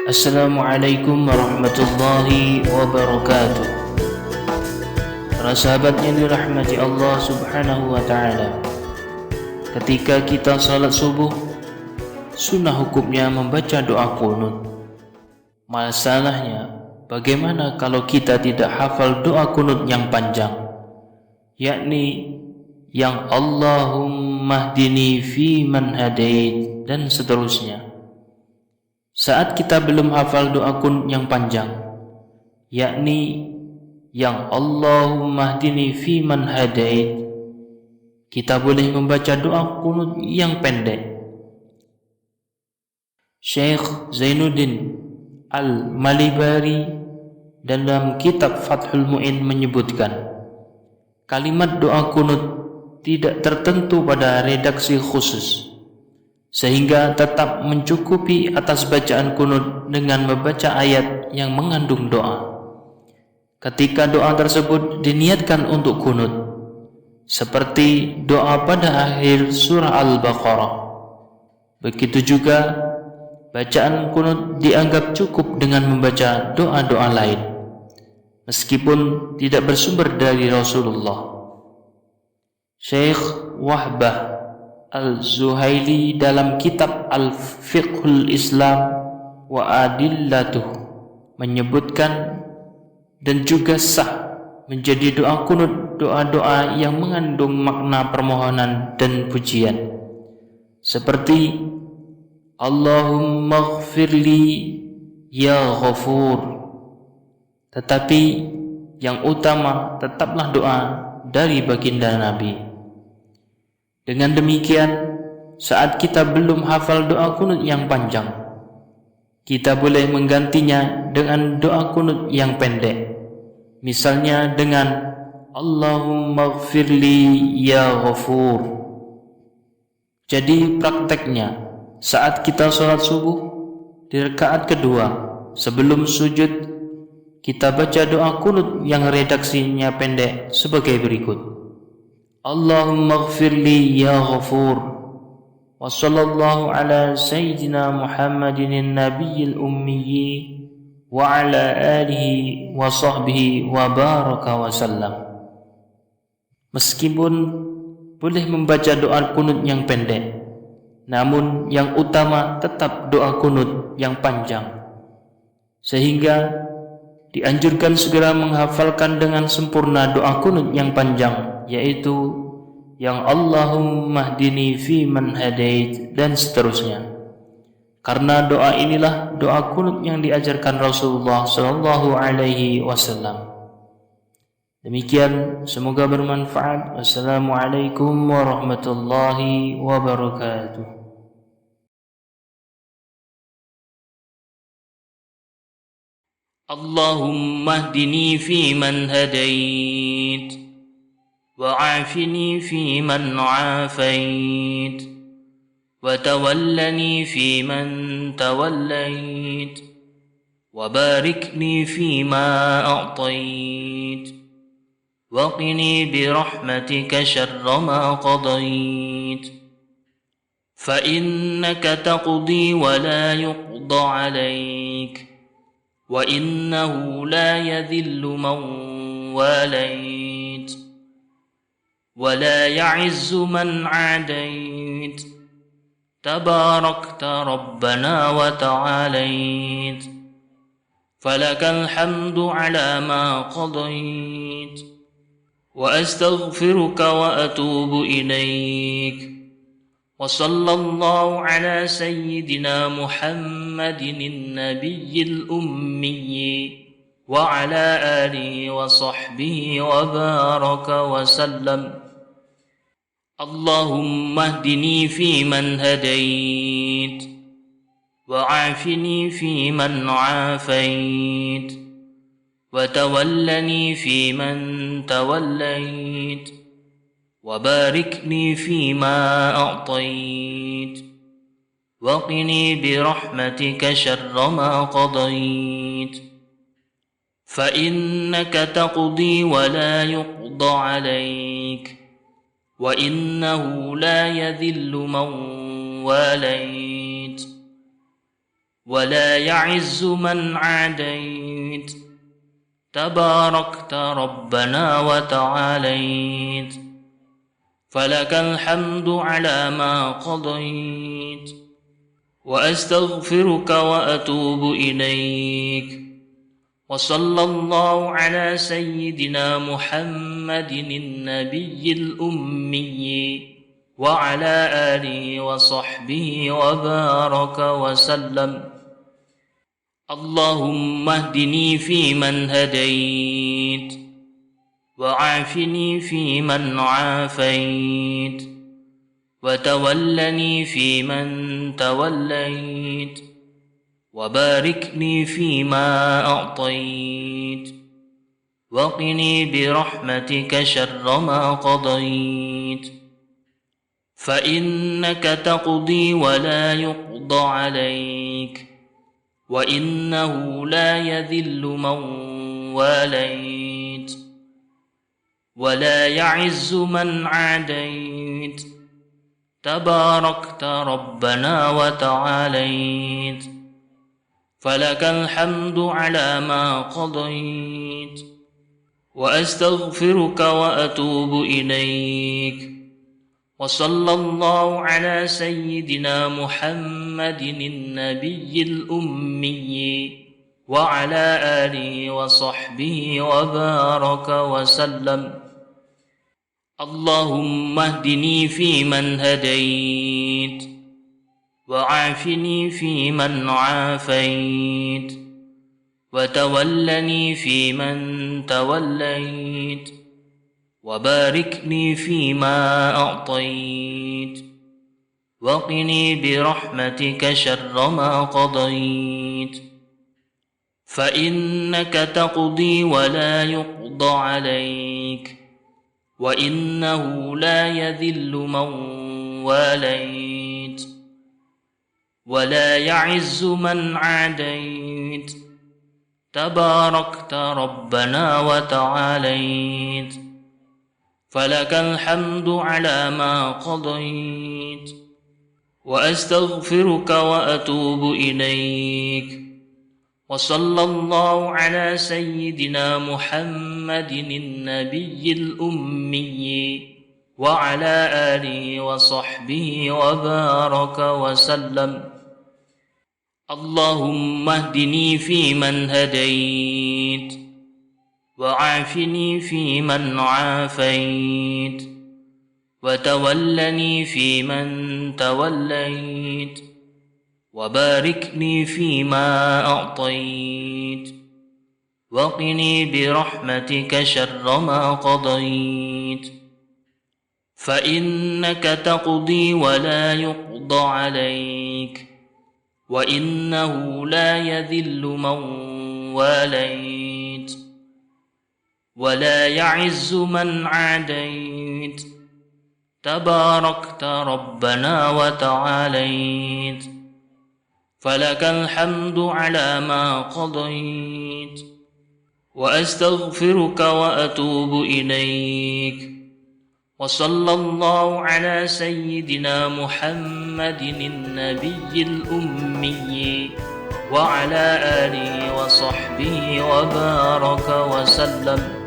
Assalamualaikum warahmatullahi wabarakatuh. Para sahabat yang dirahmati Allah subhanahu wa ta'ala, ketika kita salat subuh, sunnah hukumnya membaca doa qunut. Masalahnya, bagaimana kalau kita tidak hafal doa qunut yang panjang, yakni yang Allahumma hdini fi man hadait dan seterusnya. Saat kita belum hafal doa qunut yang panjang, yakni yang Allahumma hdini fi man hadait, kita boleh membaca doa qunut yang pendek. Syekh Zainuddin Al-Malibari dalam kitab Fathul Mu'in menyebutkan, kalimat doa qunut tidak tertentu pada redaksi khusus, sehingga tetap mencukupi atas bacaan qunut dengan membaca ayat yang mengandung doa. Ketika doa tersebut diniatkan untuk qunut, seperti doa pada akhir surah Al-Baqarah, begitu juga bacaan qunut dianggap cukup dengan membaca doa-doa lain, meskipun tidak bersumber dari Rasulullah. Syekh Wahbah Al-Zuhaili dalam kitab Al-Fiqhul Islam wa Adillatuh menyebutkan dan juga sah menjadi doa qunut doa-doa yang mengandung makna permohonan dan pujian, seperti Allahumma ghfirli ya ghafur. Tetapi yang utama tetaplah doa dari baginda Nabi. Dengan demikian, saat kita belum hafal doa qunut yang panjang, kita boleh menggantinya dengan doa qunut yang pendek. Misalnya dengan Allahumma ghfirli ya ghafur. Jadi prakteknya, saat kita sholat subuh, di rakaat kedua sebelum sujud, kita baca doa qunut yang redaksinya pendek sebagai berikut: Allahumma ghfirli ya ghafur, wa sallallahu ala sayyidina Muhammadin nabiyil ummiyyi wa ala alihi wa sahbihi wa baraka wa sallam. Meskipun boleh membaca doa qunut yang pendek, namun yang utama tetap doa qunut yang panjang, sehingga dianjurkan segera menghafalkan dengan sempurna doa qunut yang panjang, yaitu yang Allahumma hdini fi man hadait dan seterusnya. Karena doa inilah doa qunut yang diajarkan Rasulullah sallallahu alaihi wasallam. Demikian, semoga bermanfaat. Wassalamualaikum warahmatullahi wabarakatuh. Allahumma hdini fi man hadait, wa'afini fi man 'afait, wa tawallani fi man tawallait, wa barikni fi ma a'tait, wa qini bi rahmatika syarra ma qadait, fa innaka taqdi wa la yuqda 'alaik, wa innahu la yadhillu man walait, wa la ya'izzu man 'adait, tabarakta rabbana wa ta'alait, falakal hamdu ala ma qadait, wa astaghfiruka wa atubu ilaik. وصلى الله على سيدنا محمد النبي الأمي وعلى آله وصحبه وبارك وسلم. اللهم اهدني فيمن هديت، وعافني فيمن عافيت، وتولني فيمن توليت، وباركني فيما أعطيت، وقني برحمتك شر ما قضيت، فإنك تقضي ولا يقضى عليك، وإنه لا يذل من واليت ولا يعز من عاديت، تباركت ربنا وتعاليت، فلك الحمد على ما قضيت، وأستغفرك وأتوب إليك. وصلى الله على سيدنا محمد النبي الأمي وعلى آله وصحبه وبارك وسلم. اللهم اهدني فيمن هديت، وعافني فيمن عافيت، وتولني فيمن توليت، وبارك لي فيما أعطيت، وقني برحمتك شر ما قضيت، فإنك تقضي ولا يقضى عليك، وإنه لا يذل من واليت، ولا يعز من عاديت، تباركت ربنا وتعاليت، فلك الحمد على ما قضيت، وأستغفرك وأتوب إليك. وصلى الله على سيدنا محمد النبي الأمي وعلى آله وصحبه وبارك وسلم. اللهم اهدني فيمن هديت، وعافني فيمن عافيت، وتولني فيمن توليت، وبارك لي فيما أعطيت، وقني برحمتك شر ما قضيت، فإنك تقضي ولا يقضى عليك، وإنه لا يذل من واليت، ولا يعز من عاديت، تباركت ربنا وتعاليت، فلك الحمد على ما قضيت، وأستغفرك وأتوب إليك. وصلى الله على سيدنا محمد النبي الأمي وعلى آله وصحبه وبارك وسلم. اللهم اهدني فيمن هديت، وعافني فيمن عافيت، وتولني فيمن توليت، وبارك لي فيما أعطيت، وقني برحمتك شر ما قضيت، فإنك تقضي ولا يقضى عليك، وإنه لا يذل من واليت، ولا يعز من عاديت، تباركت ربنا وتعاليت، فلك الحمد على ما قضيت، وأستغفرك وأتوب إليك. وصلى الله على سيدنا محمد النبي الأمي وعلى آله وصحبه وبارك وسلم.